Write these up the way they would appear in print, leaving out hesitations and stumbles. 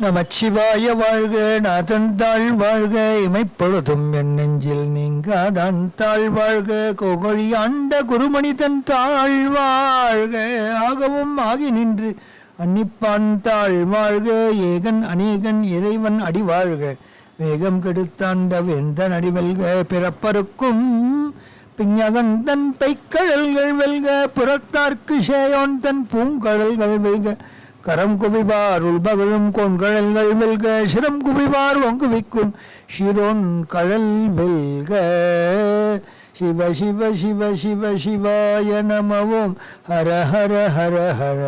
நமச்சிவாய வாழ்க, நாதன் தாழ் வாழ்க, இமைப்பொழுதும் என் நெஞ்சில் நீங்காதான் தாழ் வாழ்க, கோகழி ஆண்ட குருமணிதன் தாழ் வாழ்க, ஆகவும் ஆகி நின்று அன்னிப்பான் தாழ் வாழ்க, ஏகன் அநேகன் இறைவன் அடி வாழ்க, வேகம் கெடுத்தாண்ட வேந்தன் அடிவெல்க, பிறப்பருக்கும் பிஞகன் தன் பைக்கழல்கள் வெல்க, புறத்தார்க்கு சேயோன் தன் பூங்கழல்கள் வெல்க, கரம் குவிவார் உள்பகழும் கோன்கழல்கள் வெல்க, சிரம் குவிவார் ஒங்குவிக்கும் ஷிரோன் கழல் வெல்க. சிவ சிவ சிவ சிவ சிவாய நமவோம், ஹர ஹர ஹர ஹர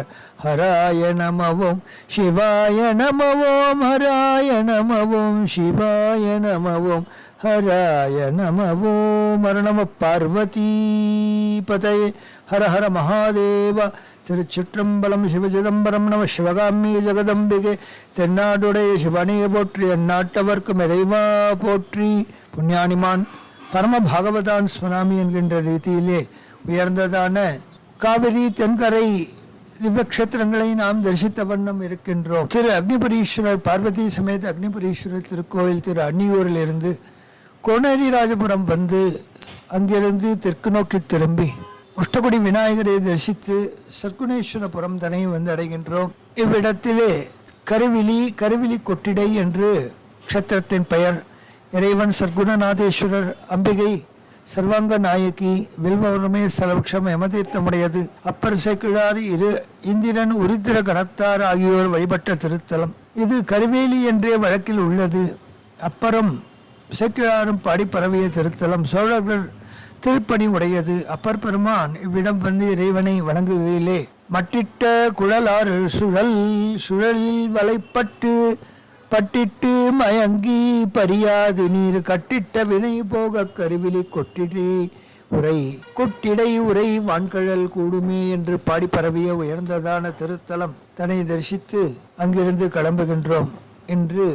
ஹராய நமவோம், சிவாய நமவோம், ஹராய நமவோம், சிவாய நமவோம், ஹராய நமவோம். ஹர நம பார்வதி பதயே, ஹர ஹர மகாதேவ. திருச்சிற்றம்பலம். சிவசிதம்பரம் நம சிவகாமி ஜெகதம்பிகை. தென்னாடுடைய சிவனையை போற்றி, அந்நாட்டவர்க்கும் இறைவா போற்றி. புண்ணியானிமான் பரம பாகவதான் ஸ்மராமி என்கின்ற ரீதியிலே உயர்ந்ததான காவிரி தென்கரை திவ்யக்ஷேத்திரங்களை நாம் தரிசித்த வண்ணம் இருக்கின்றோம். திரு அக்னிபுரீஸ்வரர் பார்வதி சமேத அக்னிபுரீஸ்வரர் திருக்கோயில் திரு அன்னியூரில் இருந்து கோனேரி ராஜபுரம் வந்து அங்கிருந்து தெற்கு நோக்கி திரும்பி உஷ்டகுடி விநாயகரை தரிசித்து சர்க்குணேஸ்வரபுரம் தனை வந்து அடைகின்றோம். இவ்விடத்திலே கருவிலி கொட்டிடை என்று க்ஷேத்திரத்தின் பெயர். இறைவன் சர்க்குணநாதேஸ்வரர், அம்பிகை சர்வாங்க நாயகி, வில்வரமே ஸ்தலவக்ஷம் யமதீர்த்தமுடையது. அப்பர் சேக்கிழார், இந்திரன் உருத்திர கணத்தார் ஆகியோர் வழிபட்ட திருத்தலம் இது. கருவேலி என்றே வழக்கில் உள்ளது. அப்பரும் சேக்கிழாரும் பாடி பரவிய திருத்தலம். சோழர்கள் திருப்பணி உடையது. அப்பர் பெருமான் இவ்விடம் வந்து இறைவனை வணங்குகையிலே மட்டிட்ட குழலாறு சுழலில் வலைப்பட்டு பட்டிட்டு மயங்கி பரியாது நீர் கட்டிட்ட வினை போக கருவிலி கொட்டிடை உரை வான்கழல் கூடுமே என்று பாடி பரவிய உயர்ந்ததான திருத்தலம் தன்னை தரிசித்து அங்கிருந்து கிளம்புகின்றோம். இன்று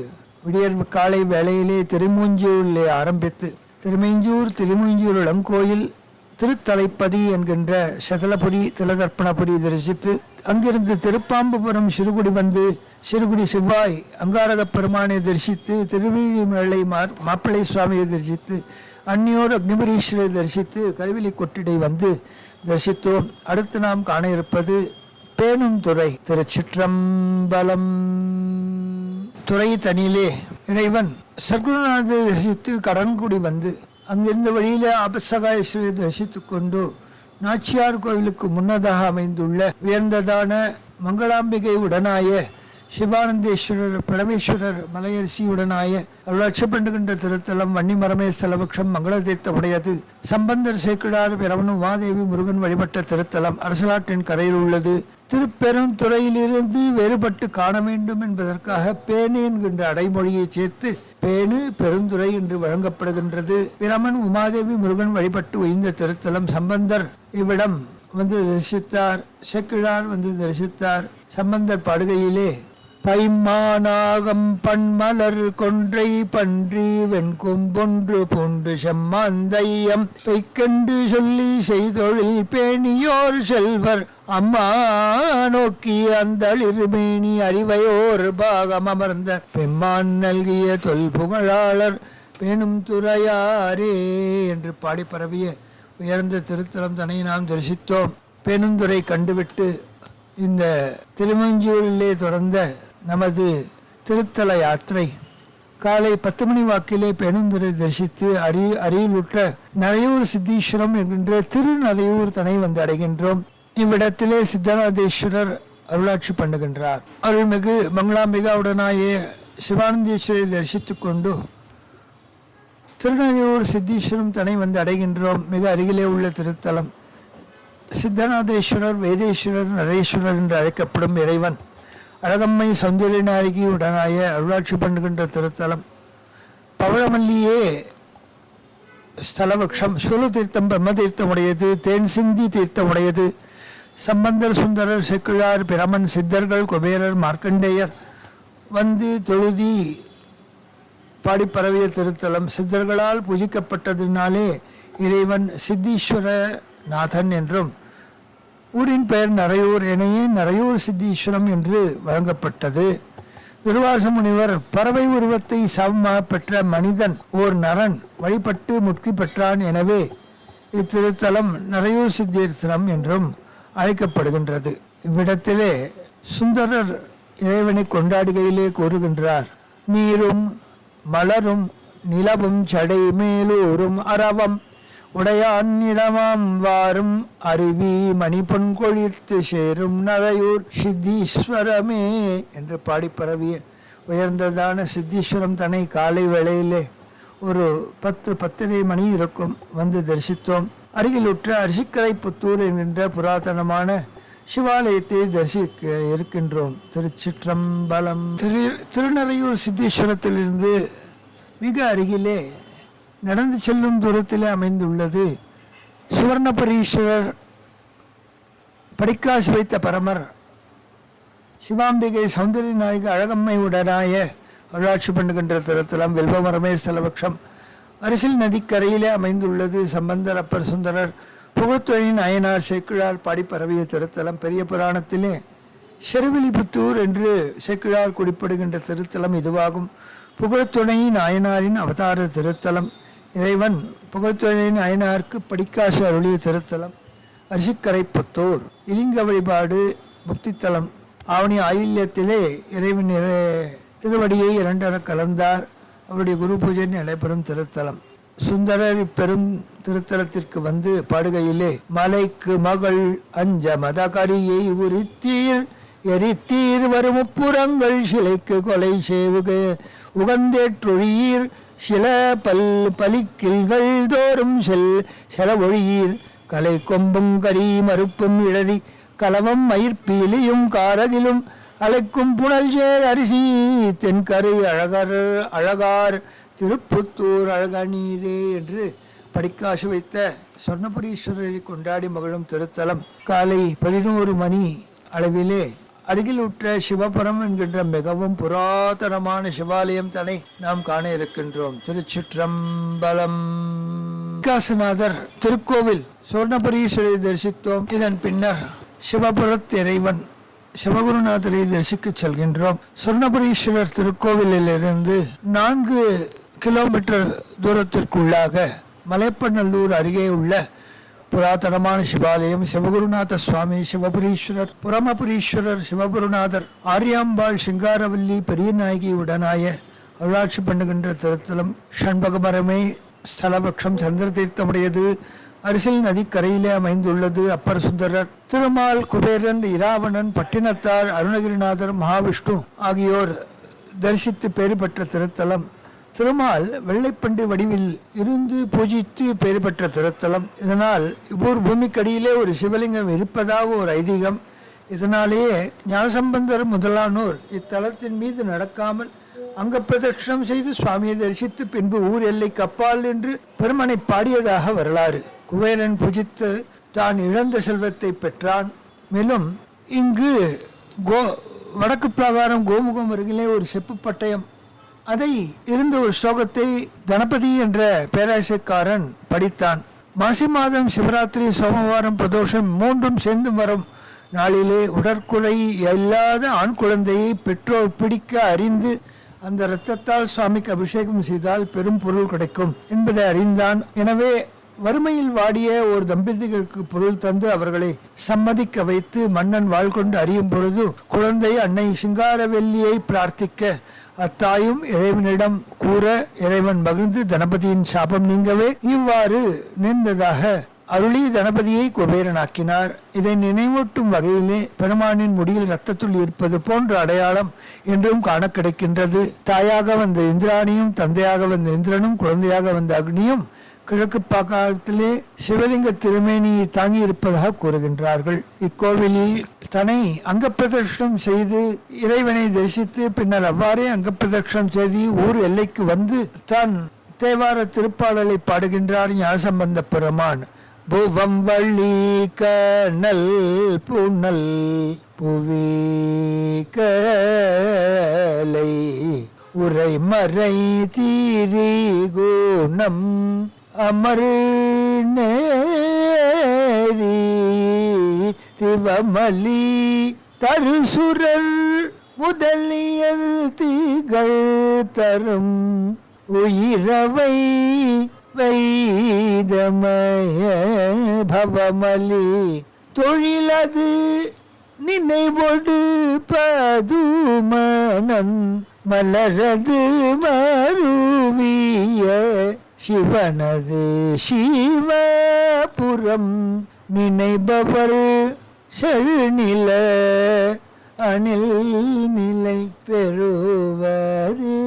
விடியற் காலை வேளையிலே திருமூஞ்சூரிலே ஆரம்பித்து திருமூஞ்சூர் இளங்கோயில் திருத்தலைப்பதி என்கின்ற சதலபுரி திலதர்ப்பணபுரி தரிசித்து அங்கிருந்து திருப்பாம்புபுரம் சிறுகுடி வந்து சிறுகுடி செவ்வாய் அங்காரக பெருமானை தரிசித்து திருவிழிமலை மாப்பிள்ளை சுவாமியை தரிசித்து அந்நியோர் அக்னிபுரீஸ்வரை தரிசித்து கருவிலி கொட்டிடை வந்து தரிசித்தோம். அடுத்து நாம் காண இருப்பது பேணும் துறை. திருச்சிற்றம்பலம். துறை தனியிலே இறைவன் சர்க்குணநாதை தரிசித்து கடன்குடி வந்து அங்கிருந்த வழியில ஆபசகாயேஸ்வரை தரிசித்து கொண்டு நாச்சியார் கோவிலுக்கு முன்னதாக அமைந்துள்ள உயர்ந்ததான மங்களாம்பிகை உடனாய சிவானந்தேஸ்வரர் பரமேஸ்வரர் மலையரசி உடனாய அருளாட்சி பண்ணுகின்ற திருத்தலம் வன்னிமரமே ஸ்தலவக்ஷம் மங்கள தீர்த்தமுடையது. சம்பந்தர் சேக்கிழார் பிறவனும் உமாதேவி முருகன் வழிபட்ட திருத்தலம் அரசலாற்றின் கரையில் உள்ளது. திருப்பெருந்துறையிலிருந்து வேறுபட்டு காண வேண்டும் என்பதற்காக பேணு என்கின்ற அடைமொழியை சேர்த்து பேணு பெருந்துறை என்று வழங்கப்படுகின்றது. பிரமன் உமாதேவி முருகன் வழிபட்டு உயர்ந்த திருத்தலம். சம்பந்தர் இவ்விடம் வந்து தரிசித்தார், சேக்கிழார் வந்து தரிசித்தார். சம்பந்தர் பாடுகையிலே பைமானாகம் பண்மலர் கொன்றை பன்றி வெண்கொம்பொன்று பூண்டு செம்மாந்தையம் பெய்க்கென்று சொல்லி செய்தொழில் பேணியோர் செல்வர் அம்மா நோக்கி அந்தளிர்மேனி அறிவையோர் பாகம் அமர்ந்த பெம்மான் நல்கிய தொல்புகழாளர் பேணும் துறையாரே என்று பாடி பரவிய உயர்ந்த திருத்தலம் தன்னை நாம் தரிசித்தோம். பேணுந்துறை கண்டுவிட்டு இந்த திருமஞ்சூரிலே தொடர்ந்த நமது திருத்தல யாத்திரை காலை 10 மணி வாக்கிலே பேணுந்துறை தரிசித்து அருகிலுற்ற நரையூர் சித்தீஸ்வரம் என்கின்ற திருநரையூர் தனை வந்து அடைகின்றோம். இவ்விடத்திலே சித்தநாதேஸ்வரர் அருளாட்சி பண்ணுகின்றார். அருள்மிகு மங்களாம்பிகாவுடனாய சிவானந்தேஸ்வரை தரிசித்து கொண்டு திருநரையூர் சித்தீஸ்வரம் தனை வந்து அடைகின்றோம். மிக அருகிலே உள்ள திருத்தலம் சித்தநாதேஸ்வரர், வேதேஸ்வரர், நரேஸ்வரர் என்று அழைக்கப்படும் இறைவன் அழகம்மை சௌந்தரியநாயகி உடனாய அருளாட்சி பண்ணுகின்ற திருத்தலம். பவழமல்லியே ஸ்தலவக்ஷம். சூல தீர்த்தம் பிரம்ம தீர்த்தமுடையது. தேன் சிந்தி தீர்த்தமுடையது. சம்பந்தர், சுந்தரர், சேக்கிழார், பிரமன், சித்தர்கள், குபேரர், மார்க்கண்டேயர் வந்து தொழுதி பாடி பரவிய திருத்தலம். சித்தர்களால் பூஜிக்கப்பட்டதினாலே இறைவன் சித்தீஸ்வர நாதன் என்றும் ஊரின் பெயர் நரையூர். எனையே நரையூர் சித்தீஸ்வரம் என்று வழங்கப்பட்டது. துர்வாச முனிவர் பறவை உருவத்தை சமமாக பெற்ற மனிதன் ஓர் நரன் வழிபட்டு முக்தி பெற்றான். எனவே இத்திருத்தலம் நரையூர் சித்தீர்த்தனம் என்றும் அழைக்கப்படுகின்றது. இவ்விடத்திலே சுந்தரர் இறைவனை கொண்டாடுகையிலே கூறுகின்றார்: நீரும் மலரும் நிலவும் சடை மேலூரும் அரவம் உடையான் இடமாம் வாரும் அருவி மணி பொன் கொழித்து சேரும் நரையூர் சித்தீஸ்வரமே என்று பாடி பரவிய உயர்ந்ததான சித்தீஸ்வரம் தன்னை காலை வேளையிலே ஒரு 10-10:30 மணி இருக்கும் வந்து தரிசித்தோம். அருகிலுற்ற அரிசிக்கரை புத்தூர் என்கின்ற புராதனமான சிவாலயத்தை தரிசிக்க இருக்கின்றோம். திருச்சிற்றம்பலம். திருநறையூர் சித்தீஸ்வரத்திலிருந்து மிக அருகிலே நடந்து செல்லும் தூரத்திலே அமைந்துள்ளது சுவர்ணபுரீஸ்வரர் படிக்காசு வைத்த பரமர் சிவாம்பிகை சௌந்தரிய நாயகி அழகம்மை உடனாய அருளாட்சி பண்ணுகின்ற திருத்தலம். வெல்வமரமே ஸ்தலபக்ஷம் அரசியல் நதிக்கரையிலே அமைந்துள்ளது. சம்பந்தர் அப்பர் சுந்தரர் புகழ்த்தொழின் அயனார் சேக்கிழார் பாடி பரவிய திருத்தலம். பெரிய புராணத்திலே செருவிலிபுத்தூர் என்று சேக்கிழார் குறிப்பிடுகின்ற திருத்தலம் இதுவாகும். புகழ்த்துணையின் அயனாரின் அவதார திருத்தலம். இறைவன் புகழ்த்துணையின் அயனாருக்கு படிக்காசு அருளிய திருத்தலம் அரிசிக்கரை புத்தூர். இலிங்க வழிபாடு முக்தித்தலம். ஆவணி ஆயில்யத்திலே இறைவன் திருவடியை 2 கலந்தார். அவருடைய குரு பூஜை நடைபெறும் திருத்தலம். சுந்தரர் இப்பெரும் திருத்தலத்திற்கு வந்து பாடுகையிலே மலைக்கு மகள் அஞ்ச மதகரியை உரித்தீர் எரித்தீர் வரும் முப்புறங்கள் சிலைக்கு கொலை சேவுக உகந்தேற்றொழியீர் சில பலிக்கில்கள் தோறும் செலவொழியீர் கலை கொம்பும் கரி மறுப்பும் இடறி கலவம் மயிர்பீலியும் காரகிலும் அழைக்கும் புனல் சேர் அரிசி தென்கரை அழகார் திருப்புத்தூர் அழகநீரே என்று படிக்காசு வைத்த சொர்ணபுரீஸ்வரரை கொண்டாடி மகிழும் திருத்தலம். காலை 11 மணி அளவிலே அருகிலுற்ற சிவபுரம் என்கின்ற மிகவும் புராதனமான சிவாலயம் தன்னை நாம் காண இருக்கின்றோம். திருச்சிற்றம்பலம். காசுநாதர் திருக்கோவில் சுவர்ணபுரீஸ்வரை தரிசித்தோம். இதன் பின்னர் சிவபுரத் இறைவன் சிவகுருநாதரை தரிசிக்க செல்கின்றோம். சுவர்ணபுரீஸ்வரர் திருக்கோவிலிருந்து 4 கிலோமீட்டர் தூரத்திற்குள்ளாக மலைப்பநல்லூர் அருகே உள்ள புராதனமான சிவாலயம் சிவகுருநாத சுவாமி சிவபுரீஸ்வரர் புரமபுரீஸ்வரர் சிவகுருநாதர் ஆரியாம்பாள் சிங்காரவல்லி பெரியநாயகி உடனாய அருளாட்சி பண்ணுகின்ற திருத்தலம். ஷண்பகமரமே ஸ்தலபக்ஷம் சந்திர தீர்த்தமுடையது. அரசியல் நதிக்கரையிலே அமைந்துள்ளது. அப்பர் சுந்தரர் திருமால் குபேரன் இராவணன் பட்டினத்தார் அருணகிரிநாதர் மகாவிஷ்ணு ஆகியோர் தரிசித்து பேறு பெற்ற திருத்தலம். திருமால் வெள்ளைப்பன்றி வடிவில் இருந்து பூஜித்து பேறு பெற்ற திருத்தலம். இதனால் இவ்வூர் பூமிக்கடியிலே ஒரு சிவலிங்கம் இருப்பதாக ஒரு ஐதீகம். இதனாலேயே ஞானசம்பந்தர் முதலானோர் இத்தலத்தின் மீது நடக்காமல் அங்க பிரதட்சணம் செய்து சுவாமியை தரிசித்து பின்பு ஊர் எல்லைக்கு அப்பால் என்று பெருமனை பாடியதாக வரலாறு. குபேரன் பூஜித்து தான் இழந்த செல்வத்தை பெற்றான். மேலும் இங்கு வடக்கு பிரகாரம் கோமுகம் அருகிலே ஒரு செப்பு பட்டயம், அதை இருந்த ஒரு ஸ்லோகத்தை கணபதி என்ற பேராசைக்காரன் படித்தான். மாசி மாதம் சிவராத்திரி சோமவாரம் பிரதோஷம் 3 சேர்ந்து வரும் நாளிலே உடற்குறை இல்லாத ஆண் குழந்தையை பெற்றோர் பிடிக்க அறிந்து அந்த இரத்தத்தால் சுவாமிக்கு அபிஷேகம் செய்தால் பெரும் பொருள் கிடைக்கும் என்பதை அறிந்தான். எனவே வறுமையில் வாடிய ஒரு தம்பதிகளுக்கு பொருள் தந்து அவர்களை சம்மதிக்க வைத்து மன்னன் வாழ் கொண்டு அறியும் பொழுது குழந்தை அன்னை சிங்காரவல்லியை பிரார்த்திக்க அத்தாயும் இறைவனிடம் கூற இறைவன் மகிழ்ந்து கணபதியின் சாபம் நீங்கவே இவ்வாறு நேர்ந்ததாக அருளி கணபதியை குபேரனாக்கினார். இதை நினைவூட்டும் வகையிலே பெருமானின் முடியில் இரத்தத்துள் இருப்பது போன்ற அடையாளம் என்றும் காண கிடைக்கின்றது. தாயாக வந்த இந்திராணியும் தந்தையாக வந்த இந்திரனும் குழந்தையாக வந்த அக்னியும் கிழக்கு பாக்கத்திலே சிவலிங்க திருமேனியை தாங்கி இருப்பதாக கூறுகின்றார்கள். இக்கோவிலில் தன்னை அங்கப்பிரதட்சணம் செய்து இறைவனை தரிசித்து பின்னர் அவ்வாறே அங்கப்பிரதட்சணம் செய்து ஊர் எல்லைக்கு வந்து தான் தேவார திருப்பாடலை பாடுகின்றார் ஞானசம்பந்த பெருமான். புவம் வள்ளி கண்ணல் புனல் புவி கலை உரை மறை தீரி குணம் அமர் நேரி திவமலி தருசுரர் முதலியர் திகழ் தரும் உயிரவை வைதமய பவமலி தொழிலது நினைவொடு பதுமனன் மலரது மருவிய சிவனது சிவபுரம் நினைபவர் செழுநில அணில் நிலை பெறுவரே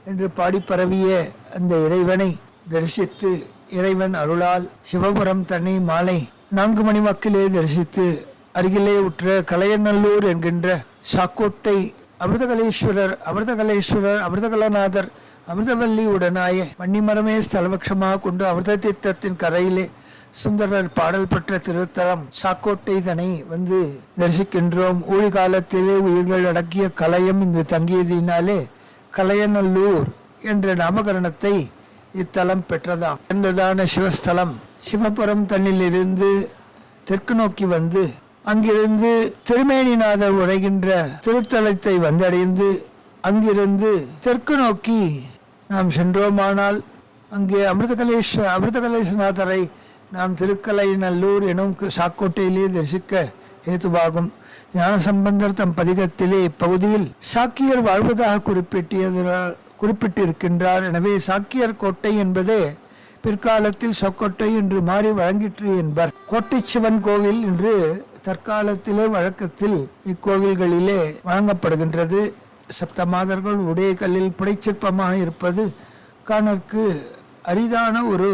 என்று பாடி பரவிய அந்த இறைவனை தரிசித்து இறைவன் அருளால் சிவபுரம் தன்னை மாலை 4 மணி வாக்கிலே தரிசித்து அருகிலே உற்ற கலையநல்லூர் என்கின்ற சாக்கோட்டை அமிர்தகலேஸ்வரர் அமிர்தகலநாதர் அமிர்தவல்லி உடனாய வன்னிமரமே ஸ்தலபட்சமாக கொண்டு அமிர்த தீர்த்தத்தின் கரையிலே சுந்தரர் பாடல் பெற்ற திருத்தலம் சாக்கோட்டை தனை வந்து தரிசிக்கின்றோம். ஊழி காலத்திலே உயிர்கள் அடக்கிய கலையம் இங்கு தங்கியதினாலே கலையநல்லூர் என்ற நாமகரணத்தை இத்தலம் பெற்றதாம். இருந்ததான சிவஸ்தலம் சிவபுரம் தன்னிலிருந்து தெற்கு நோக்கி வந்து அங்கிருந்து திருமேனிநாதர் உரைகின்ற திருத்தலத்தை வந்தடைந்து அங்கிருந்து தெற்கு நோக்கி நாம் சென்றோமானால் அங்கே அமிர்தகலேஸ்வரநாதரை நாம் திருக்கலைநல்லூர் எனும் சாக்கோட்டையிலே தரிசிக்க ஏதுவாகும். ஞானசம்பந்தர் தம் பதிகத்திலே இப்பகுதியில் சாக்கியர் வாழ்வதாக குறிப்பிட்டிருக்கின்றார். எனவே சாக்கியர் கோட்டை என்பதே பிற்காலத்தில் சொக்கோட்டை என்று மாறி வழங்கிற்று என்பர். கோட்டை சிவன் கோவில் என்று தற்காலத்திலே வழக்கத்தில் இக்கோவில்களிலே வழங்கப்படுகின்றது. சப்தமாதர்கள் உடைய கல்லில் புடைச்சிற்பமாக இருப்பது காணற்கு அரிதான ஒரு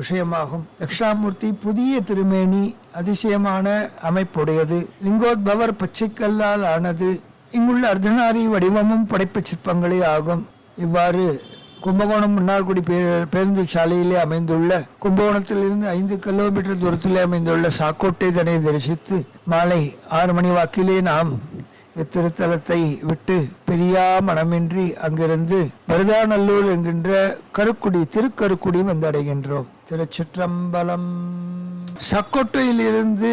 விஷயமாகும். தட்சிணாமூர்த்தி புதிய திருமேனி அதிசயமான அமைப்புடையது. லிங்கோத்பவர் பச்சைக்கல்லால் ஆனது. இங்குள்ள அர்த்தநாரி வடிவமும் படைப்பு சிற்பங்களே ஆகும். இவ்வாறு கும்பகோணம் மன்னார்குடி பேருந்து சாலையிலே அமைந்துள்ள கும்பகோணத்திலிருந்து 5 கிலோமீட்டர் தூரத்திலே அமைந்துள்ள சாக்கோட்டை தனை தரிசித்து மாலை 6 மணி வாக்கிலே நாம் இத்திருத்தலத்தை விட்டு பெரியா மனமின்றி அங்கிருந்து மருதாநல்லூர் என்கின்ற திருக்கருக்குடி வந்தடைகின்றோம். திருச்சிற்றம்பலம். சாக்கோட்டையிலிருந்து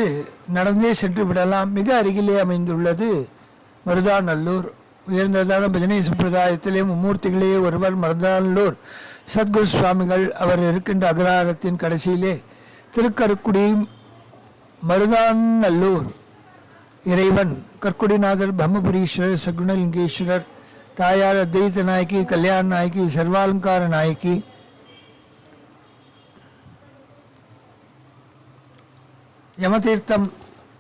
நடந்தே சென்று விடலாம். மிக அருகிலே அமைந்துள்ளது மருதாநல்லூர். உயர்ந்ததான பஜனை சம்பிரதாயத்திலே மும்மூர்த்திகளே ஒருவர் மருதாநல்லூர் சத்குரு சுவாமிகள். அவர் இருக்கின்ற அக்ரஹாரத்தின் கடைசியிலே திருக்கருக்குடி மருதாநல்லூர் இறைவன் கற்குடிநாதர் பிரம்மபுரீஸ்வரர் சகுணலிங்கேஸ்வரர் தாயார் அத்வைத நாயகி கல்யாண நாயகி சர்வாலங்கார நாயகி யமதீர்த்தம்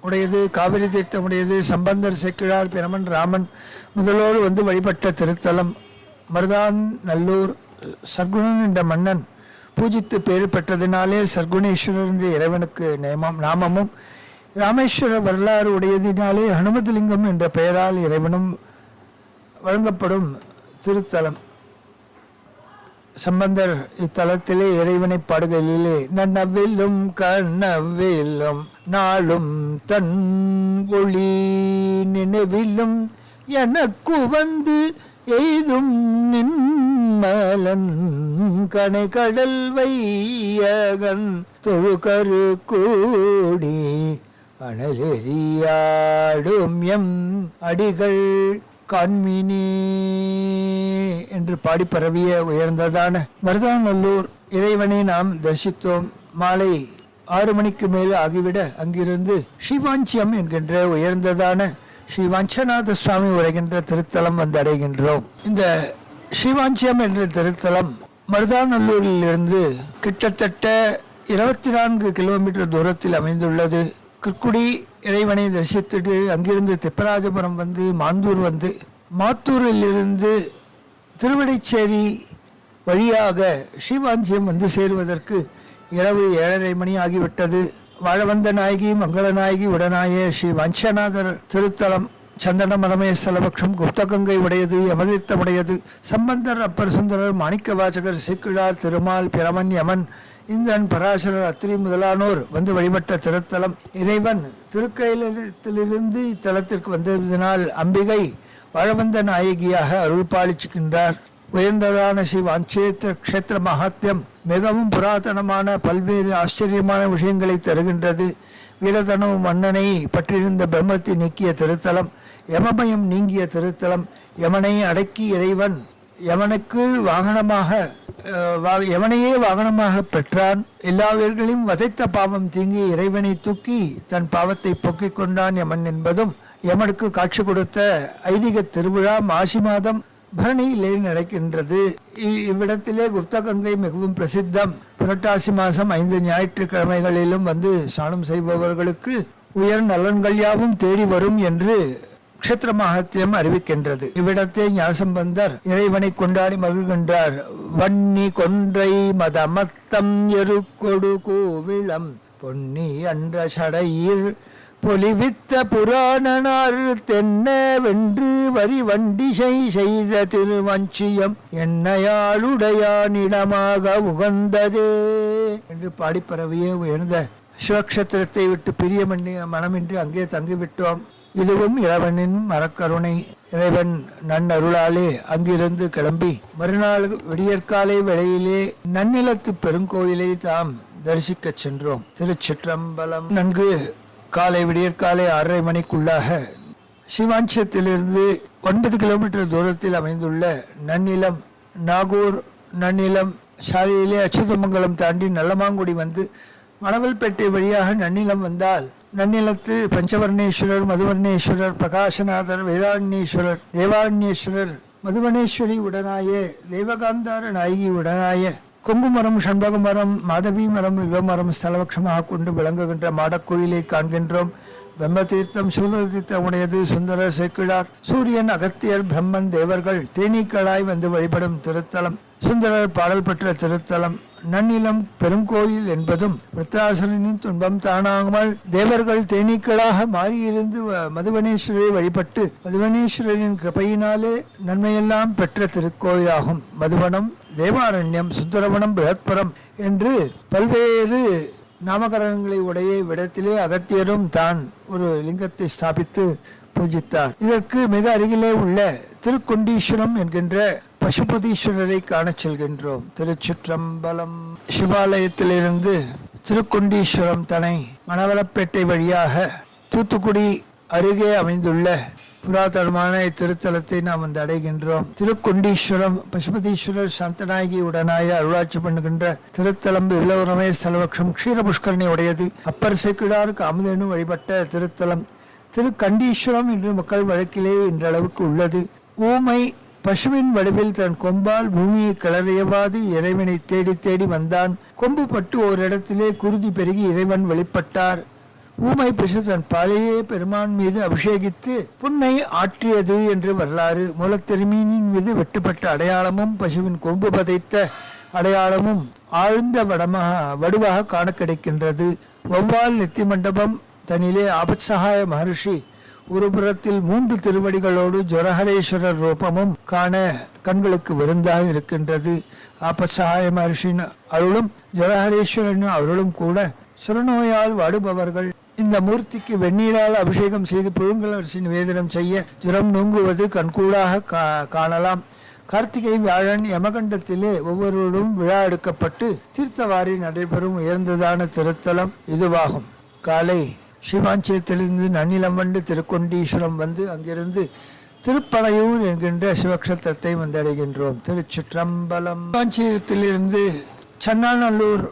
உடையது, காவிரி தீர்த்தம் உடையது. சம்பந்தர், சேக்கிழார், பிரமன், ராமன் முதலோடு வந்து வழிபட்ட திருத்தலம் மருதாநல்லூர். சர்க்குணன் என்ற மன்னன் பூஜித்து பேறு பெற்றதினாலே சர்க்குணேஸ்வரர் என்ற இறைவனுக்கு நாமமும், ராமேஸ்வர வரலாறு உடையதினாலே ஹனுமதலிங்கம் என்ற பெயரால் இறைவனும் வழங்கப்படும் திருத்தலம். சம்பந்தர் இத்தலத்திலே இறைவனை பாடுகையிலே நன்னவிலும் கண்ணவிலும் நாளும் தன் ஒளி நினைவிலும் எனக்கு வந்து எய்தும் நின்மலன் கனை கடல் வையகன் தொழுகரு கூடி அனலெறியாடும் எம் அடிகள் காண்மினே என்று பாடி பரவிய உயர்ந்ததான மருதாநல்லூர் இறைவனை நாம் தரிசித்தோம். மாலை 6 மணிக்கு மேல் ஆகிவிட அங்கிருந்து ஸ்ரீவாஞ்சியம் என்கின்ற உயர்ந்ததான ஸ்ரீ வாஞ்சநாத சுவாமி உரைகின்ற திருத்தலம் வந்து அடைகின்றோம். இந்த ஸ்ரீவாஞ்சியம் என்ற திருத்தலம் மருதாநல்லூரிலிருந்து கிட்டத்தட்ட 24 கிலோமீட்டர் தூரத்தில் அமைந்துள்ளது. கிற்குடி இறைவனை தரிசித்துட்டு அங்கிருந்து திப்பராஜபுரம் வந்து மாந்தூர் வந்து மாத்தூரிலிருந்து திருவிடைச்சேரி வழியாக ஸ்ரீவாஞ்சியம் வந்து சேருவதற்கு இரவு 7:30 மணி ஆகிவிட்டது. வாழவந்த நாயகி மங்களநாயகி உடனாய ஸ்ரீ வாஞ்சநாதர் திருத்தலம் சந்தன மரமே ஸ்தலபக்ஷம் குப்தகங்கை உடையது, யமதீர்த்தம் உடையது. சம்பந்தர், அப்பர் சுந்தரர், மாணிக்க வாசகர், சேக்கிழார், திருமால், பிரமன், யமன், இந்திரன், பராசரர், அத்திரி முதலானோர் வந்து வழிபட்ட திருத்தலம். இறைவன் திருக்கையிலிருந்து இத்தலத்திற்கு வந்ததினால் அம்பிகை வாழவந்த நாயகியாக அருள் பாலிச்சுகின்றார். உயர்ந்ததான ஸ்ரீ வாஞ்சேத்திர க்ஷேத்திர மகாத்மியம் மிகவும் புராதனமான பல்வேறு ஆச்சரியமான விஷயங்களை தருகின்றது. வீரதனு மன்னனை பற்றியிருந்த பிரம்மத்தை நீக்கிய திருத்தலம். யமமயம் நீங்கிய திருத்தலம். யமனை அடக்கி இறைவன் யமனுக்கு வாகனமாக யமனையே வாகனமாக பெற்றான். எல்லா உயிர்களையும் வதைத்த பாவம் தீங்கி இறைவனை தூக்கி தன் பாவத்தை போக்கிக் கொண்டான் யமன் என்பதும் யமனுக்கு காட்சி கொடுத்த ஐதீக திருவிழா மாசி மாதம் பரணியிலே நடக்கின்றது. இவ்விடத்திலே குப்தகங்கை மிகவும் பிரசித்தம். புரட்டாசி மாதம் 5 ஞாயிற்றுக்கிழமைகளிலும் வந்து ஸ்நானம் செய்பவர்களுக்கு உயர் நலன்கள் யாவும் தேடி வரும் என்று க்ஷேத்திர மகாத்மியம் அறிவிக்கின்றது. இவ்விடத்தை ஞானசம்பந்தர் இறைவனை கொண்டாடி மகிழ்கின்றார். வன்னி கொன்றை மதமத்தம் எருக்கொடு கோவிளம் பொன்னி அன்ற சடையீர் பொலிவித்த புராணனார் தென்ன வென்று வரி வண்டிசை செய்த திருவஞ்சியம் என்னையாளுடையானிடமாக உகந்ததே என்று பாடிப்பரவியே உயர்ந்த சிவக்ஷேத்திரத்தை விட்டு பிரிய மனமின்றி அங்கே தங்கிவிட்டோம். இதுவும் இறைவனின் மரக்கருணை. இறைவன் நன்னருளாலே அங்கிருந்து கிளம்பி மறுநாள் விடியற்காலை வேளையிலே நன்னிலத்து பெருங்கோயிலை தாம் தரிசிக்க சென்றோம். திருச்சிற்றம்பலம். நன்கு காலை விடியற்காலை 6:30 மணிக்குள்ளாக சிவாஞ்சியத்திலிருந்து 9 கிலோமீட்டர் தூரத்தில் அமைந்துள்ள நன்னிலம் நாகூர் நன்னிலம் சாலையிலே அச்சுதமங்கலம் தாண்டி நல்லமாங்குடி வந்து மணவல்பேட்டை வழியாக நன்னிலம் வந்தால் நன்னிலத்து பஞ்சவர்ணேஸ்வரர், மதுவர்ணேஸ்வரர், பிரகாசநாதர், வேதாரண்யேஸ்வரர், தேவாரண்யேஸ்வரர், மதுவனேஸ்வரி உடனாய தெய்வகாந்தார நாயகி உடனாய கொங்குமரம், சண்பகமரம், மாதவி மரம், விவமரம் ஸ்தலபட்சமாக கொண்டு விளங்குகின்ற மாடக்கோயிலை காண்கின்றோம். பிரம்மதீர்த்தம் சூலதீர்த்தம் உடையது. சுந்தரர், சேக்கிழார், சூரியன், அகத்தியர், பிரம்மன், தேவர்கள் தேனீக்களாய் வந்து வழிபடும் திருத்தலம். சுந்தரர் பாடல் பெற்ற திருத்தலம். நன்னிலம் பெருங்கோயில் என்பதும் விருத்தாசனின் துன்பம் தானாகாமல் தேவர்கள் தேனீக்களாக மாறியிருந்து மதுவனேஸ்வரரை வழிபட்டு மதுவனேஸ்வரரின் கிருபையினாலே நன்மையெல்லாம் பெற்ற திருக்கோயிலாகும். மதுவனம், தேவாரண்யம், சுந்தரவனம், பிரகத்புரம் என்று பல்வேறு நாமகரணங்களை உடைய விடத்திலே அகத்தியரும் தான் ஒரு லிங்கத்தை ஸ்தாபித்து பூஜித்தார். இதற்கு மிக அருகிலே உள்ள திருக்கொண்டீஸ்வரம் என்கின்ற பசுபதீஸ்வரரை காண செல்கின்றோம். திருச்சிற்றம்பலம். சிவாலயத்திலிருந்து திருக்கொண்டீஸ்வரம் தனை மணவளப்பேட்டை வழியாக தூத்துக்குடி அருகே அமைந்துள்ள புராதனமான இத்திருத்தலத்தை நாம் வந்து அடைகின்றோம். திருக்கொண்டீஸ்வரம் பசுபதீஸ்வரர் சாந்தநாயகி உடனாய அருளாட்சி பண்ணுகின்ற திருத்தலம். இல்லவரமே ஸ்தலபக்ஷம் க்ஷீரபுஷ்கரணி உடையது. அப்பர் சேக்கிழார் காமதேனு வழிபட்ட திருத்தலம். திருக்கண்டீஸ்வரம் என்று மக்கள் வழக்கிலே இன்றளவுக்கு உள்ளது. ஊமை பசுவின் வடிவில் தன் கொம்பால் பூமியை கிளறியவாது இறைவனை தேடி தேடி வந்தான். கொம்பு பட்டு ஓரிடத்திலே குருதி பெருகி இறைவன் வெளிப்பட்டார். ஊமை பசு தன் பாலையே பெருமான் மீது அபிஷேகித்து புன்னை ஆற்றியது என்று வரலாறு. மூலத்திருமீனின் மீது வெட்டுப்பட்ட அடையாளமும் பசுவின் கொம்பு பதைத்த அடையாளமும் ஆழ்ந்த வடுவாக காண கிடைக்கின்றது. வௌவால் நெத்தி மண்டபம் தனிலே ஆபத்சகாய மகர்ஷி ஒருபுறத்தில் 3 திருவடிகளோடு ஜொரஹரேஸ்வரர் ரூபமும் காண கண்களுக்கு விருந்தாக இருக்கின்றது. ஆபத்சகாய மகர்ஷின் அருளும் ஜொரஹரேஸ்வரன் அருளும் கூட சுரநோயால் வாடுபவர்கள் இந்த மூர்த்திக்கு வெந்நீரால் அபிஷேகம் செய்து புழுங்கலரிசி நிவேதனம் செய்ய ஜுரம் நூங்குவது கண்கூடாக காணலாம். கார்த்திகை வியாழன் யமகண்டத்திலே ஒவ்வொருவரும் விழா எடுக்கப்பட்டு தீர்த்தவாரி நடைபெறும் உயர்ந்ததான திருத்தலம் இதுவாகும். காலை சிவாஞ்சியத்திலிருந்து நன்னிலம் வந்து திருக்கொண்டீஸ்வரம் வந்து அங்கிருந்து திருப்பனையூர் என்கின்ற சிவக்ஷேத்திரத்தை வந்தடைகின்றோம். திருச்சிற்றம்பலம். சிவாஞ்சியத்திலிருந்து சன்னாநல்லூர்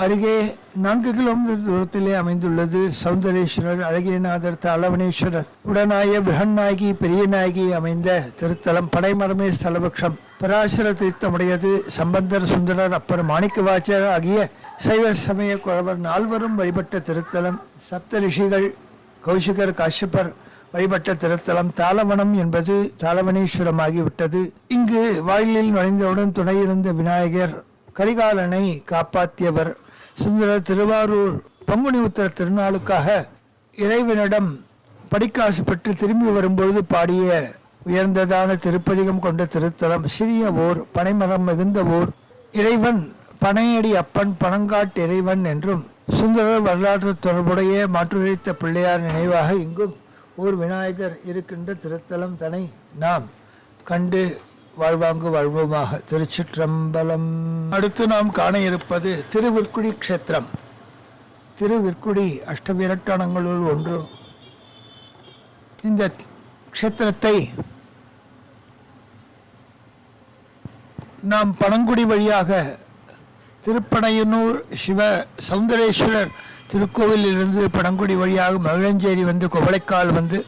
அருகே 4 கிலோமீட்டர் தூரத்திலே அமைந்துள்ளது சௌந்தரேஸ்வரர், அழகியநாதர், தாளவனேஸ்வரர் உடனாய பிரகநாயகி பெரியநாயகி அமைந்த திருத்தலம். படைமரமே ஸ்தலபக்ஷம். பராசர தீர்த்தமுடையது. சம்பந்தர், சுந்தரர், அப்பர் மாணிக்கவாச்சர் ஆகிய சைவ சமய குழவர் 4வரும் வழிபட்ட திருத்தலம். சப்த ரிஷிகள் கௌசிகர், காஷ்யப்பர் வழிபட்ட திருத்தலம். தாளவனம் என்பது தாளவனேஸ்வரமாகிவிட்டது. இங்கு வாயிலில் நுழைந்தவுடன் துணையிருந்த விநாயகர், கரிகாலனை காப்பாற்றியவர். சுந்தரர் திருவாரூர் பங்குனி உத்தர திருநாளுக்காக இறைவனிடம் படிக்காசு பெற்று திரும்பி வரும்பொழுது பாடிய உயர்ந்ததான திருப்பதிகம் கொண்ட திருத்தலம். சிறிய ஊர், பனைமரம் மிகுந்த ஊர். இறைவன் பனையடி அப்பன், பனங்காட்டு இறைவன் என்றும் சுந்தரர் வரலாற்று தொடர்புடைய மாற்றுரைத்த பிள்ளையார் நினைவாக இங்கும் ஓர் விநாயகர் இருக்கின்ற திருத்தலம் தனை நாம் கண்டு வாழ்வாங்கு வாழ்வோமாக. திருச்சிற்றம்பலம். அடுத்து நாம் காண இருப்பது திருவிற்குடி க்ஷேத்திரம். திருவிற்குடி அஷ்டவிரட்டானங்களுள் ஒன்று. இந்த க்ஷேத்திரத்தை நாம் பனங்குடி வழியாக திருப்பனையனூர் சிவ சௌந்தரேஸ்வரர் திருக்கோவிலிருந்து பனங்குடி வழியாக மகிழஞ்சேரி வந்து கொவளைக்கால் வந்து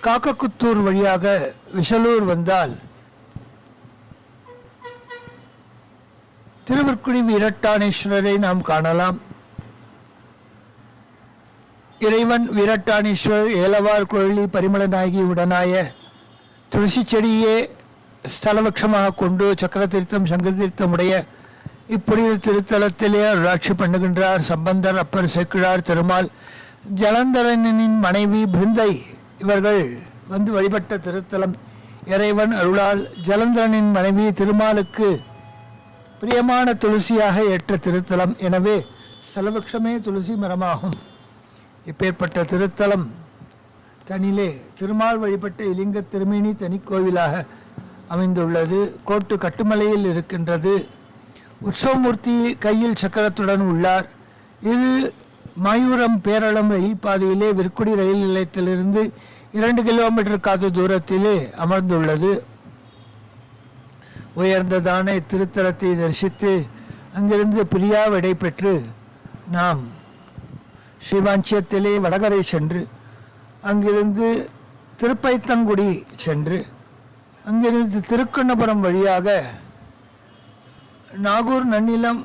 காக்கக்குத்தூர் வழியாக விசலூர் வந்தால் திருவற்குடி வீரட்டானேஸ்வரரை நாம் காணலாம். இறைவன் வீரட்டானேஸ்வரர் ஏலவார் குழலி பரிமளநாயகி உடனாய துளசி செடியே ஸ்தலவட்சமாக கொண்டு சக்கர தீர்த்தம் சங்கர தீர்த்தம் உடைய இப்புனித திருத்தலத்திலே அருளாட்சி பண்ணுகின்றார். சம்பந்தர், அப்பர், சேக்கிழார், திருமால், ஜலந்தரனின் மனைவி பிருந்தை இவர்கள் வந்து வழிபட்ட திருத்தலம். இறைவன் அருளால் ஜலந்தரனின் மனைவி திருமாலுக்கு பிரியமான துளசியாக ஏற்ற திருத்தலம். எனவே ஸ்தலவட்சமே துளசி மரமாகும். இப்பேற்பட்ட திருத்தலம் தனிலே திருமால் வழிபட்ட இலிங்க திருமேனி தனிக்கோவிலாக அமைந்துள்ளது. கோட்டு கட்டுமலையில் இருக்கின்றது. உற்சவமூர்த்தி கையில் சக்கரத்துடன் உள்ளார். இது மாயூரம் பேரளம் ரயில் பாதையிலே விற்குடி ரயில் நிலையத்திலிருந்து 2 கிலோமீட்டர் காத தூரத்திலே அமர்ந்துள்ளது. உயர்ந்ததான இத்திருத்தலத்தை தரிசித்து அங்கிருந்து பிரியா விடை பெற்று நாம் ஸ்ரீவாஞ்சியத்திலே வடகரை சென்று அங்கிருந்து திருப்பைத்தங்குடி சென்று அங்கிருந்து திருக்கண்ணபுரம் வழியாக நாகூர் நன்னிலம்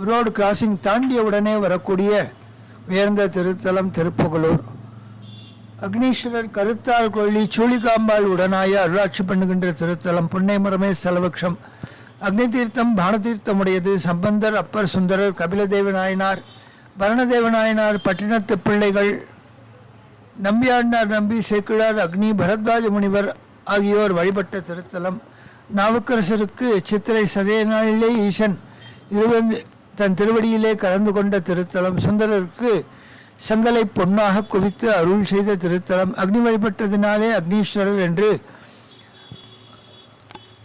ரோடு கிராசிங் தாண்டிய உடனே வரக்கூடிய உயர்ந்த திருத்தலம் திருப்புகலூர். அக்னீஸ்வரர் கருத்தார் கோயிலி சூளிகாம்பாள் உடனாய அருளாட்சி பண்ணுகின்ற திருத்தலம். புன்னை மரமே ஸ்தலவட்சம். அக்னி தீர்த்தம் பானதீர்த்தம் உடையது. சம்பந்தர், அப்பர், சுந்தரர், கபிலதேவ நாயனார், பரணதேவ நாயனார், பட்டினத்து பிள்ளைகள், நம்பியாண்டார், நம்பி, சேக்கிழார், அக்னி, பரத்வாஜ முனிவர் ஆகியோர் வழிபட்ட திருத்தலம். நாவுக்கரசருக்கு சித்திரை சதய நாளிலே ஈசன் தன் திருவடியிலே கலந்து கொண்ட திருத்தலம். சுந்தரருக்கு செங்கலை பொன்னாக குவித்து அருள் செய்த திருத்தலம். அக்னி வழிபட்டதினாலே அக்னீஸ்வரர் என்று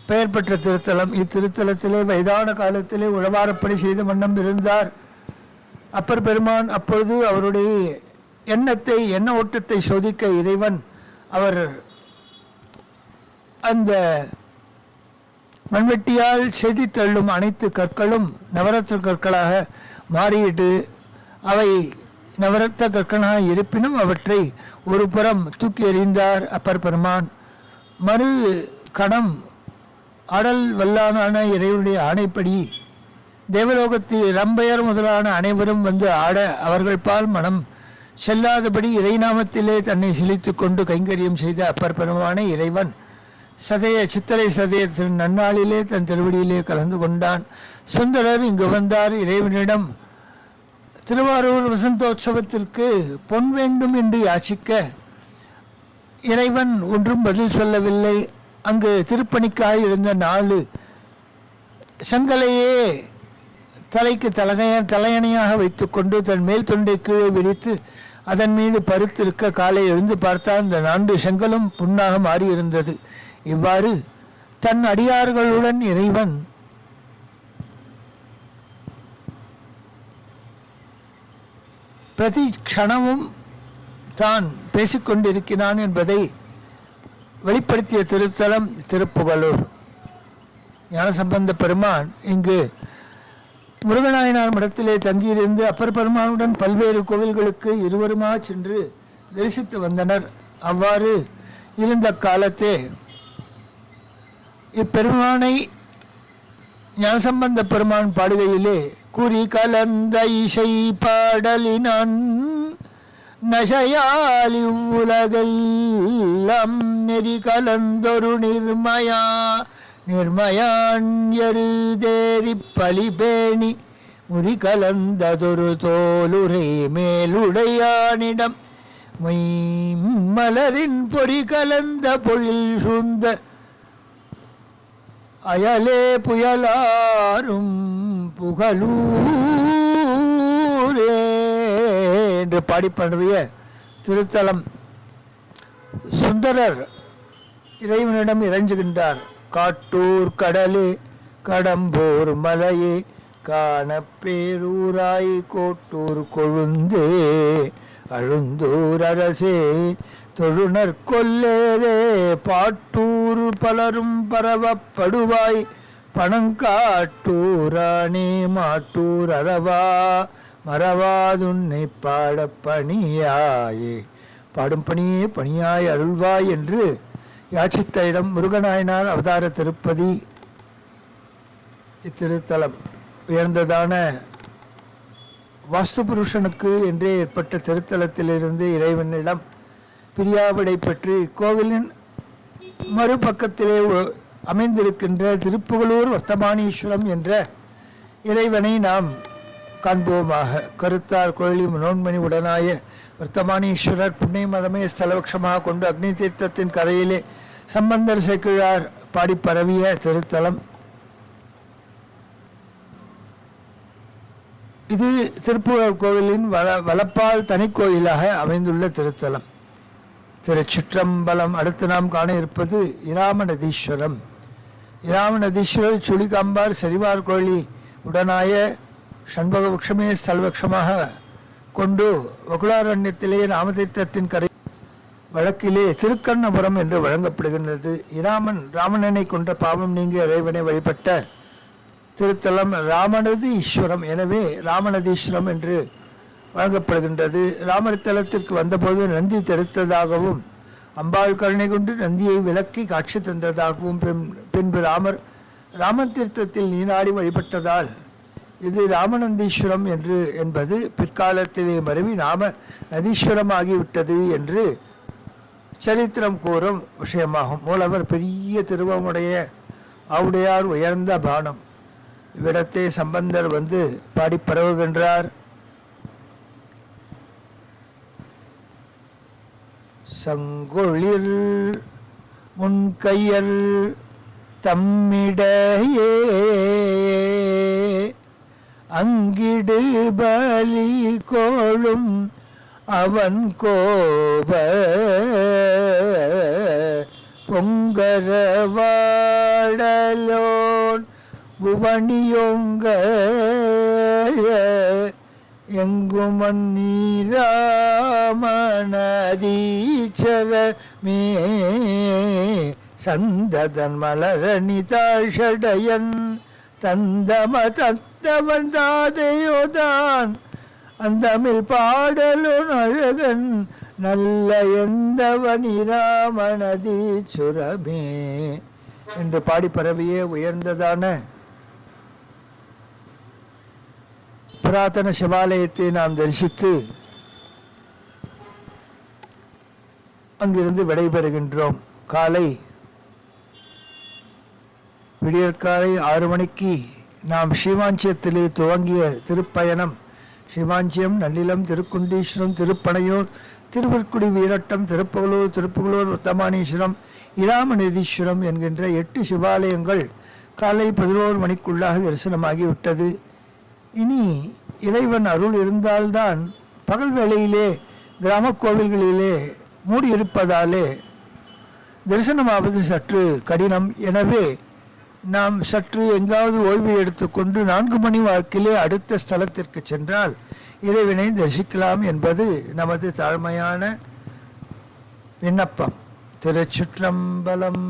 பெயர் பெற்ற திருத்தலம். இத்திருத்தலத்திலே வயதான காலத்திலே உழவாரப்பணி செய்த வண்ணம் இருந்தார் அப்பர் பெருமான். அப்பொழுது அவருடைய எண்ண ஓட்டத்தை சோதிக்க இறைவன் அவர் அந்த மண்வெட்டியால் செய்தி தள்ளும் அனைத்து கற்களும் நவரத்ன கற்களாக மாறிட்டு அவை நவரத்ன கற்களாக இருப்பினும் அவற்றை ஒரு புறம் தூக்கி எறிந்தார் அப்பர் பெருமான். மறு கணம் ஆடல் வல்லானான இறைவனுடைய ஆணைப்படி தேவலோகத்து ரம்பையர் முதலான அனைவரும் வந்து ஆட அவர்கள் பால் மனம் செல்லாதபடி இறைநாமத்திலே தன்னை செலுத்தி கொண்டு கைங்கரியம் செய்த அப்பர் பெருமானை இறைவன் சித்திரை சதய நன்னாளிலே தன் திருவடியிலே கலந்து கொண்டான். சுந்தரர் இங்கு வந்தார். இறைவனிடம் திருவாரூர் வசந்தோற்சவத்திற்கு பொன் வேண்டும் என்று யாச்சிக்க இறைவன் ஒன்றும் பதில் சொல்லவில்லை. அங்கு திருப்பணிக்காக இருந்த 4 செங்கலையே தலைக்கு தலையணையாக வைத்துக்கொண்டு தன் மேல் தொண்டை கீழே விரித்து அதன் மீது பருத்திருக்க காலை எழுந்து பார்த்தால் அந்த 4 செங்கலும் புண்ணாக மாறியிருந்தது. இவ்வாறு தன் அடியார்களுடன் இறைவன் பிரதி க்ஷணமும் தான் பேசிக்கொண்டிருக்கிறான் என்பதை வெளிப்படுத்திய திருத்தலம் திருப்புகலூர். ஞானசம்பந்த பெருமான் இங்கு முருகநாயனார் மடத்திலே தங்கியிருந்து அப்பர் பெருமானுடன் பல்வேறு கோவில்களுக்கு இருவருமாக சென்று தரிசித்து வந்தனர். அவ்வாறு இருந்த காலத்தே இப்பெருமானை ஞானசம்பந்த பெருமான் பாடுகையிலே குறி கலந்த இசை பாடலினான் நசையாலி உலகெல்லாம் நெறி கலந்தொரு நிர்மயான் எருதேரி பலிபேணி முறி கலந்ததொரு தோலுரை மேலுடையானிடம் மலரின் பொறி கலந்த பொழில் சூழ்ந்த அயலே புயலாரும் புகழூரே என்று பாடிப்படைய திருத்தலம். சுந்தரர் இறைவனிடம் இறைஞ்சுகின்றார். காட்டூர் கடலே கடம்பூர் மலையே காணப்பேரூராய் கோட்டூர் கொழுந்தே அழுந்தூர் அரசே தொழுநர் கொல்லேரே பாட்டூர் பலரும் பரவப்படுவாய் பணங்காட்டூரானே மாட்டூர் அரவா மறவாதுன்னை பாடப் பணியாயே பாடும் பணியே பணியாய் அருள்வாய் என்று யாச்சித்த இடம் முருகநாயனார் அவதார திருப்பதி. இத்திருத்தலம் உயர்ந்ததான வாஸ்து புருஷனுக்கு என்றே ஏற்பட்ட திருத்தலத்திலிருந்து இறைவனிடம் பிரியாவிடை பெற்று இக்கோவிலின் மறுபக்கத்திலே அமைந்திருக்கின்ற திருப்புகலூர் வர்த்தமானீஸ்வரம் என்ற இறைவனை நாம் காண்போமாக. கருத்தார் கோயிலி மனோன்மணி உடனாய வர்த்தமானீஸ்வரர் புண்ணியமரமே ஸ்தலபக்ஷமாக கொண்டு அக்னி தீர்த்தத்தின் கரையிலே சம்பந்தர் சேக்கிழார் பாடி பரவிய திருத்தலம் இது. திருப்புகழ் கோவிலின் வலப்பால் தனி கோயிலாக அமைந்துள்ள திருத்தலம். திருச்சிற்றம்பலம். அடுத்து நாம் காண இருப்பது இராமநதீஸ்வரம். இராமநதீஸ்வரர் சுழிகாம்பார் செறிவார் கோழி உடனாய ஷண்பக வృక్షமே ஸ்தலபக்ஷமாக கொண்டு வகுளாரண்யத்திலே ராமதீர்த்தத்தின் கரை வழக்கிலே திருக்கண்ணபுரம் என்று வழங்கப்படுகின்றது. ராமனனை கொண்ட பாவம் நீங்கி இறைவனை வழிபட்ட திருத்தலம் ராமனது ஈஸ்வரம். எனவே ராமநதீஸ்வரம் என்று வழங்கப்படுகின்றது. ராமர் தலத்திற்கு வந்தபோது நந்தி தடுத்ததாகவும் அம்பாள் கருணை கொண்டு நந்தியை விலக்கி காட்சி தந்ததாகவும் பின்பு ராமன் தீர்த்தத்தில் நீராடி வழிபட்டதால் இது ராமநந்தீஸ்வரம் என்பது பிற்காலத்திலே மருவி ராம நதீஸ்வரமாகிவிட்டது என்று சரித்திரம் கூறும் விஷயமாகும். மூலவர் பெரிய திருவமுடைய ஆவுடையார் உயர்ந்த பானம். இவ்விடத்தை சம்பந்தர் வந்து பாடி பரவுகின்றார். சங்கொளிர் முன்கையர் தம்மிடையே அங்கிடு பலி கோளும் அவன் கோப பொங்கரவாடலோன் புவனியோங்க எங்குமன் நீராமணதீச்சரமே சந்ததன் மலரணி தாஷடையன் தந்தம தத்தவன் தாதையோதான் அந்தமில் பாடலுன் அழகன் நல்ல எந்தவன் இராமணதீச்சுரமே என்று பாடி பரவிய உயர்ந்ததான புராதன சிவாலயத்தை நாம் தரிசித்து அங்கிருந்து விடைபெறுகின்றோம். விடியற்காலை 6 மணிக்கு நாம் ஸ்ரீமாஞ்சியத்திலே துவங்கிய திருப்பயணம் ஸ்ரீமாஞ்சியம், நன்னிலம், திருக்குண்டீஸ்வரம், திருப்பனையூர், திருவற்குடி, வீரட்டம், திருப்புகலூர் வர்த்தமானீஸ்வரம், இராமநதீஸ்வரம் என்கின்ற 8 சிவாலயங்கள் காலை 11 மணிக்குள்ளாக தரிசனமாகிவிட்டது. இனி இறைவன் அருள் இருந்தால்தான் பகல் வேளையிலே கிராம கோவில்களிலே மூடியிருப்பதாலே தரிசனமாவது சற்று கடினம். எனவே நாம் சற்று எங்காவது ஓய்வு எடுத்துக்கொண்டு 4 மணி வாக்கிலே அடுத்த ஸ்தலத்திற்கு சென்றால் இறைவனை தரிசிக்கலாம் என்பது நமது தாழ்மையான விண்ணப்பம். திருச்சிற்றம்பலம்.